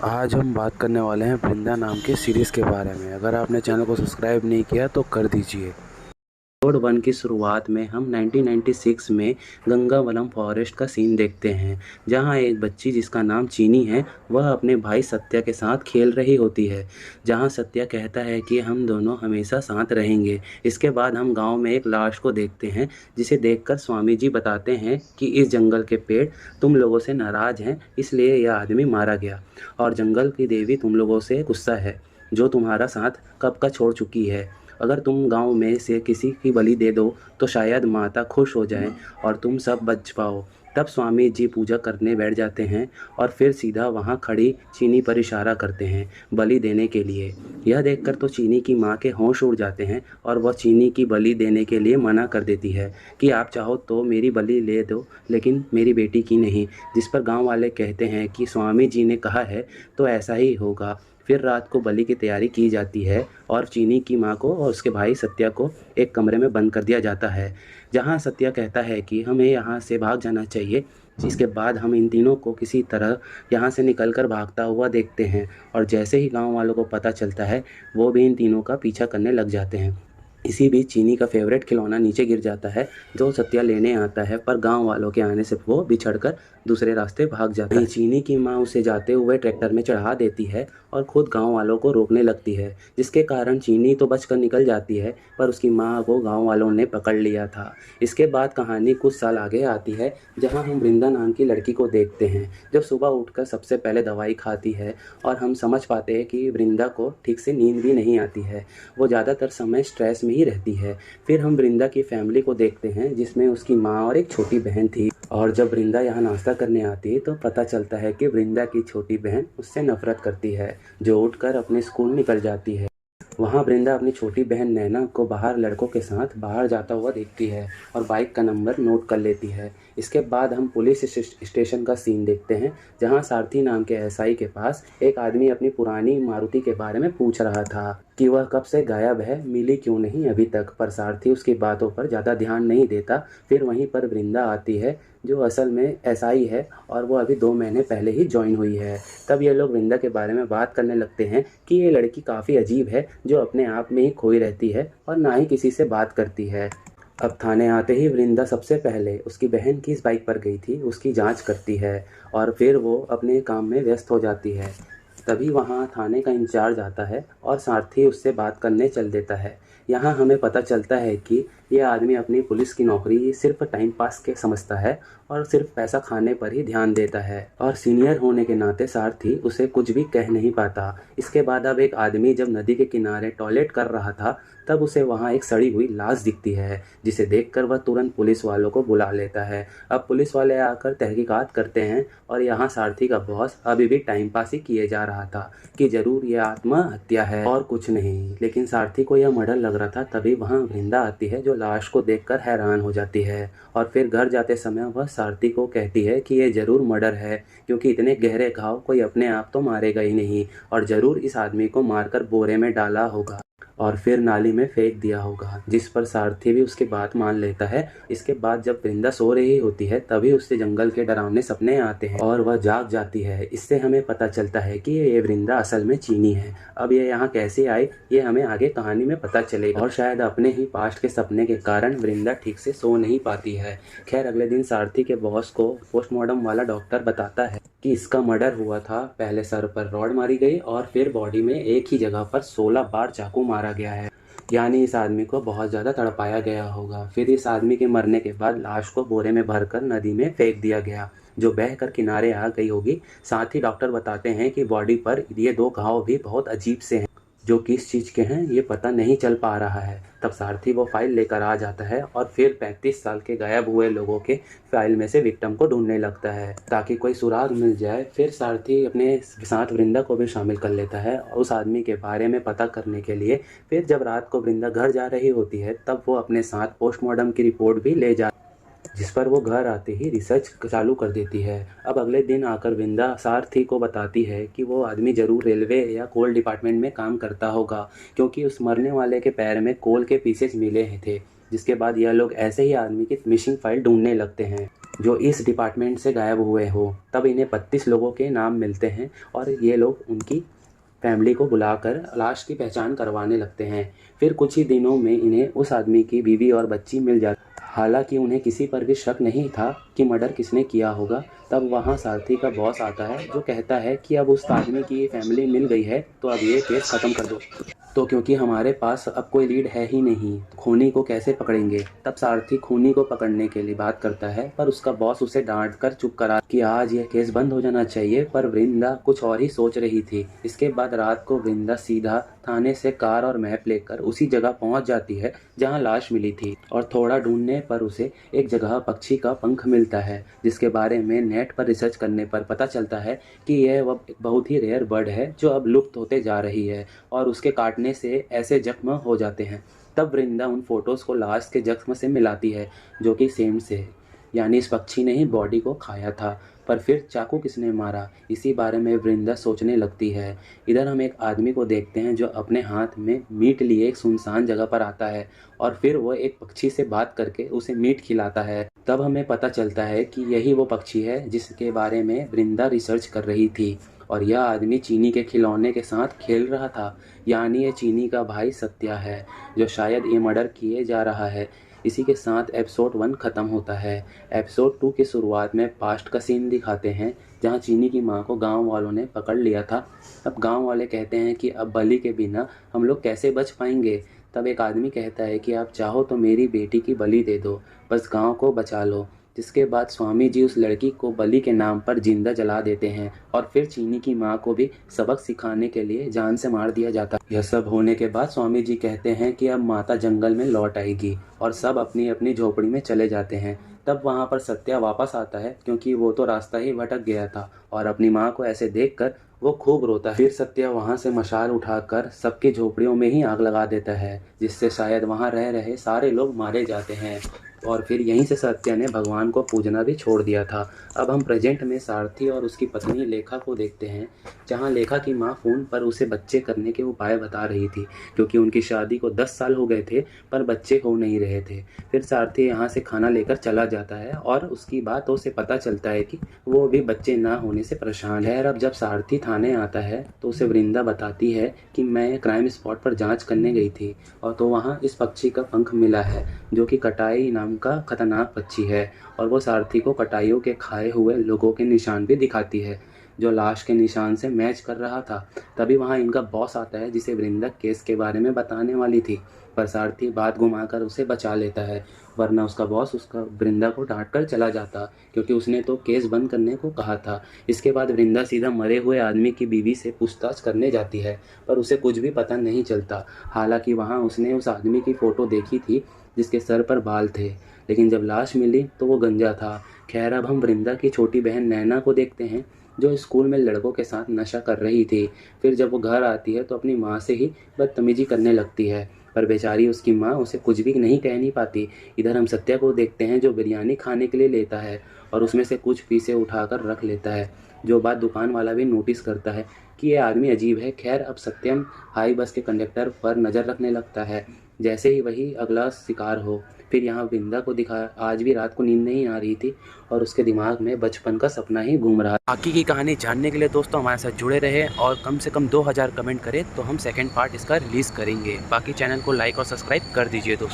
आज हम बात करने वाले हैं वृंदा नाम के सीरीज़ के बारे में। अगर आपने चैनल को सब्सक्राइब नहीं किया तो कर दीजिए। एपिसोड 1 की शुरुआत में हम 1996 में गंगावलम फॉरेस्ट का सीन देखते हैं, जहां एक बच्ची जिसका नाम चीनी है वह अपने भाई सत्या के साथ खेल रही होती है। जहां सत्या कहता है कि हम दोनों हमेशा साथ रहेंगे। इसके बाद हम गांव में एक लाश को देखते हैं, जिसे देखकर स्वामी जी बताते हैं कि इस जंगल के पेड़ तुम लोगों से नाराज़ हैं, इसलिए यह आदमी मारा गया और जंगल की देवी तुम लोगों से गुस्सा है, जो तुम्हारा साथ कब का छोड़ चुकी है। अगर तुम गांव में से किसी की बलि दे दो तो शायद माता खुश हो जाए और तुम सब बच पाओ। तब स्वामी जी पूजा करने बैठ जाते हैं और फिर सीधा वहां खड़ी चीनी पर इशारा करते हैं बलि देने के लिए। यह देखकर तो चीनी की माँ के होश उड़ जाते हैं और वह चीनी की बलि देने के लिए मना कर देती है कि आप चाहो तो मेरी बलि ले दो, लेकिन मेरी बेटी की नहीं। जिस पर गांव वाले कहते हैं कि स्वामी जी ने कहा है तो ऐसा ही होगा। फिर रात को बलि की तैयारी की जाती है और चीनी की माँ को और उसके भाई सत्या को एक कमरे में बंद कर दिया जाता है, जहाँ सत्या कहता है कि हमें यहाँ से भाग जाना चाहिए। जिसके बाद हम इन तीनों को किसी तरह यहाँ से निकलकर भागता हुआ देखते हैं और जैसे ही गांव वालों को पता चलता है वो भी इन तीनों का पीछा करने लग जाते हैं। इसी बीच चीनी का फेवरेट खिलौना नीचे गिर जाता है, जो सत्या लेने आता है, पर गांव वालों के आने से वो बिछड़कर दूसरे रास्ते भाग जाता है। चीनी की माँ उसे जाते हुए ट्रैक्टर में चढ़ा देती है और खुद गांव वालों को रोकने लगती है, जिसके कारण चीनी तो बचकर निकल जाती है, पर उसकी माँ को गांव वालों ने पकड़ लिया था। इसके बाद कहानी कुछ साल आगे आती है, जहां हम वृंदा नाम की लड़की को देखते हैं, जो सुबह उठकर सबसे पहले दवाई खाती है और हम समझ पाते हैं कि वृंदा को ठीक से नींद भी नहीं आती है। वो ज़्यादातर समय स्ट्रेस में ही रहती है। फिर हम वृंदा की फैमिली को देखते हैं, जिसमें उसकी माँ और एक छोटी बहन थी। और जब वृंदा यहाँ नाश्ता करने आती है तो पता चलता है कि वृंदा की छोटी बहन उससे नफरत करती है, जो उठकर अपने स्कूल निकल जाती है। वहाँ वृंदा अपनी छोटी बहन नैना को बाहर लड़कों के साथ बाहर जाता हुआ देखती है और बाइक का नंबर नोट कर लेती है। इसके बाद हम पुलिस स्टेशन का सीन देखते हैं, जहाँ सारथी नाम के एसआई के पास एक आदमी अपनी पुरानी मारुति के बारे में पूछ रहा था कि वह कब से गायब है, मिली क्यों नहीं अभी तक। पर सारथी उसकी बातों पर ज़्यादा ध्यान नहीं देता। फिर वहीं पर वृंदा आती है, जो असल में एसआई है और वो अभी 2 महीने पहले ही ज्वाइन हुई है। तब ये लोग वृंदा के बारे में बात करने लगते हैं कि ये लड़की काफ़ी अजीब है, जो अपने आप में ही खोई रहती है और ना ही किसी से बात करती है। अब थाने आते ही वृंदा सबसे पहले उसकी बहन किस बाइक पर गई थी उसकी जांच करती है और फिर वो अपने काम में व्यस्त हो जाती है। तभी वहाँ थाने का इंचार्ज आता है और सारथी उससे बात करने चल देता है। यहाँ हमें पता चलता है कि यह आदमी अपनी पुलिस की नौकरी सिर्फ टाइम पास के समझता है और सिर्फ पैसा खाने पर ही ध्यान देता है, और सीनियर होने के नाते सारथी उसे कुछ भी कह नहीं पाता। इसके बाद अब एक आदमी जब नदी के किनारे टॉयलेट कर रहा था, तब उसे वहाँ एक सड़ी हुई लाश दिखती है, जिसे देखकर वह तुरंत पुलिस वालों को बुला लेता है। अब पुलिस वाले आकर तहकीकात करते हैं और यहाँ सारथी का बॉस अभी भी टाइम पास ही किए जा रहा था कि जरूर यह आत्महत्या है और कुछ नहीं, लेकिन सारथी को यह मर्डर लग रहा था। तभी वहाँ वृंदा आती है, जो लाश को देखकर हैरान हो जाती है और फिर घर जाते समय वह सारथी को कहती है कि यह जरूर मर्डर है, क्योंकि इतने गहरे घाव कोई अपने आप तो मारेगा ही नहीं और ज़रूर इस आदमी को मारकर बोरे में डाला होगा और फिर नाली में फेंक दिया होगा। जिस पर सारथी भी उसकी बात मान लेता है। इसके बाद जब वृंदा सो रही होती है, तभी उससे जंगल के डरावने सपने आते हैं और वह जाग जाती है। इससे हमें पता चलता है कि ये वृंदा असल में चीनी है। अब ये यहाँ कैसे आई, ये हमें आगे कहानी में पता चलेगा और शायद अपने ही पास्ट के सपने के कारण वृंदा ठीक से सो नहीं पाती है। खैर, अगले दिन सारथी के बॉस को पोस्टमार्टम वाला डॉक्टर बताता है कि इसका मर्डर हुआ था। पहले सर पर रॉड मारी गई और फिर बॉडी में एक ही जगह पर 16 बार चाकू मारा गया है, यानी इस आदमी को बहुत ज़्यादा तड़पाया गया होगा। फिर इस आदमी के मरने के बाद लाश को बोरे में भरकर नदी में फेंक दिया गया, जो बहकर किनारे आ गई होगी। साथ ही डॉक्टर बताते हैं कि बॉडी पर ये 2 घाव भी बहुत अजीब से हैं, जो किस चीज़ के हैं ये पता नहीं चल पा रहा है। तब सारथी वो फाइल लेकर आ जाता है और फिर 35 साल के गायब हुए लोगों के फाइल में से विक्टिम को ढूंढने लगता है ताकि कोई सुराग मिल जाए। फिर सारथी अपने साथ वृंदा को भी शामिल कर लेता है उस आदमी के बारे में पता करने के लिए। फिर जब रात को वृंदा घर जा रही होती है, तब वो अपने साथ पोस्टमार्टम की रिपोर्ट भी ले जा, जिस पर वो घर आते ही रिसर्च चालू कर देती है। अब अगले दिन आकर वृंदा सारथी को बताती है कि वो आदमी ज़रूर रेलवे या कोल डिपार्टमेंट में काम करता होगा, क्योंकि उस मरने वाले के पैर में कोल के पीसेज मिले थे। जिसके बाद यह लोग ऐसे ही आदमी की मिसिंग फाइल ढूंढने लगते हैं। जो इस डिपार्टमेंट से गायब हुए हो। तब इन्हें 32 लोगों के नाम मिलते हैं और ये लोग उनकी फैमिली को बुलाकर लाश की पहचान करवाने लगते हैं। फिर कुछ ही दिनों में इन्हें उस आदमी की बीवी और बच्ची मिल जाती। हालांकि उन्हें किसी पर भी शक नहीं था कि मर्डर किसने किया होगा। तब वहां सारथी का बॉस आता है जो कहता है कि अब उस आदमी की फैमिली मिल गई है तो अब ये केस ख़त्म कर दो। तो क्योंकि हमारे पास अब कोई लीड है ही नहीं, खूनी को कैसे पकड़ेंगे। तब सारथी खूनी को पकड़ने के लिए बात करता है, पर उसका बॉस उसे डांट कर चुप करा कि आज यह केस बंद हो जाना चाहिए। पर वृंदा कुछ और ही सोच रही थी। इसके बाद रात को वृंदा सीधा थाने से कार और मैप लेकर उसी जगह पहुंच जाती है जहां लाश मिली थी, और थोड़ा ढूंढने पर उसे एक जगह पक्षी का पंख मिलता है, जिसके बारे में नेट पर रिसर्च करने पर पता चलता है कि यह वह बहुत ही रेयर बर्ड है जो अब लुप्त होते जा रही है और उसके काटने से ऐसे जख्म हो जाते हैं। तब वृंदा उन फोटोज़ को लाश के जख्म से मिलाती है जो कि सेम से है, यानी इस पक्षी ने ही बॉडी को खाया था। पर फिर चाकू किसने मारा, इसी बारे में वृंदा सोचने लगती है। इधर हम एक आदमी को देखते हैं जो अपने हाथ में मीट लिए एक सुनसान जगह पर आता है और फिर वो एक पक्षी से बात करके उसे मीट खिलाता है। तब हमें पता चलता है कि यही वो पक्षी है जिसके बारे में वृंदा रिसर्च कर रही थी, और यह आदमी चीनी के खिलौने के साथ खेल रहा था। यानी ये चीनी का भाई सत्या है जो शायद ये मर्डर किए जा रहा है। इसी के साथ एपिसोड 1 ख़त्म होता है। एपिसोड 2 की शुरुआत में पास्ट का सीन दिखाते हैं जहां चीनी की मां को गांव वालों ने पकड़ लिया था। अब गांव वाले कहते हैं कि अब बलि के बिना हम लोग कैसे बच पाएंगे। तब एक आदमी कहता है कि आप चाहो तो मेरी बेटी की बलि दे दो, बस गांव को बचा लो। जिसके बाद स्वामी जी उस लड़की को बलि के नाम पर जिंदा जला देते हैं और फिर चीनी की मां को भी सबक सिखाने के लिए जान से मार दिया जाता है। यह सब होने के बाद स्वामी जी कहते हैं कि अब माता जंगल में लौट आएगी और सब अपनी अपनी झोपड़ी में चले जाते हैं। तब वहां पर सत्या वापस आता है क्योंकि वो तो रास्ता ही भटक गया था और अपनी माँ को ऐसे देखकर वो खूब रोता है। फिर सत्या वहां से मशाल उठाकर सबकी झोपड़ियों में ही आग लगा देता है, जिससे शायद वहां रह रहे सारे लोग मारे जाते हैं। और फिर यहीं से सत्या ने भगवान को पूजना भी छोड़ दिया था। अब हम प्रेजेंट में सारथी और उसकी पत्नी लेखा को देखते हैं, जहां लेखा की मां फ़ोन पर उसे बच्चे करने के उपाय बता रही थी, क्योंकि उनकी शादी को 10 साल हो गए थे पर बच्चे हो नहीं रहे थे। फिर सारथी यहाँ से खाना लेकर चला जाता है और उसकी बातों से पता चलता है कि वो भी बच्चे ना होने से परेशान है। अब जब सारथी थाने आता है तो उसे वृंदा बताती है कि मैं क्राइम स्पॉट पर जाँच करने गई थी और तो वहाँ इस पक्षी का पंख मिला है जो कि कटाई नाम का खतरनाक पक्षी है, और वो सारथी को कटाइयों के खाए हुए लोगों के निशान भी दिखाती है जो लाश के निशान से मैच कर रहा था। तभी वहाँ इनका बॉस आता है जिसे वृंदा केस के बारे में बताने वाली थी, पर सारथी बात घुमाकर उसे बचा लेता है, वरना उसका बॉस उसका वृंदा को डांट कर चला जाता क्योंकि उसने तो केस बंद करने को कहा था। इसके बाद वृंदा सीधा मरे हुए आदमी की बीवी से पूछताछ करने जाती है, पर उसे कुछ भी पता नहीं चलता। हालांकि वहाँ उसने उस आदमी की फ़ोटो देखी थी जिसके सर पर बाल थे, लेकिन जब लाश मिली तो वो गंजा था। खैर, अब हम वृंदा की छोटी बहन नैना को देखते हैं जो स्कूल में लड़कों के साथ नशा कर रही थी। फिर जब वो घर आती है तो अपनी माँ से ही बदतमीजी करने लगती है, पर बेचारी उसकी माँ उसे कुछ भी नहीं कह नहीं पाती। इधर हम सत्या को देखते हैं जो बिरयानी खाने के लिए लेता है और उसमें से कुछ पीसे उठाकर रख लेता है, जो बात दुकान वाला भी नोटिस करता है कि ये आदमी अजीब है। खैर, अब सत्यम हाई बस के कंडक्टर पर नज़र रखने लगता है जैसे ही वही अगला शिकार हो। फिर यहाँ वृंदा को दिखा आज भी रात को नींद नहीं आ रही थी और उसके दिमाग में बचपन का सपना ही घूम रहा। बाकी की कहानी जानने के लिए दोस्तों हमारे साथ जुड़े रहे और कम से कम 2000 कमेंट करें तो हम सेकंड पार्ट इसका रिलीज़ करेंगे। बाकी चैनल को लाइक और सब्सक्राइब कर दीजिए दोस्तों।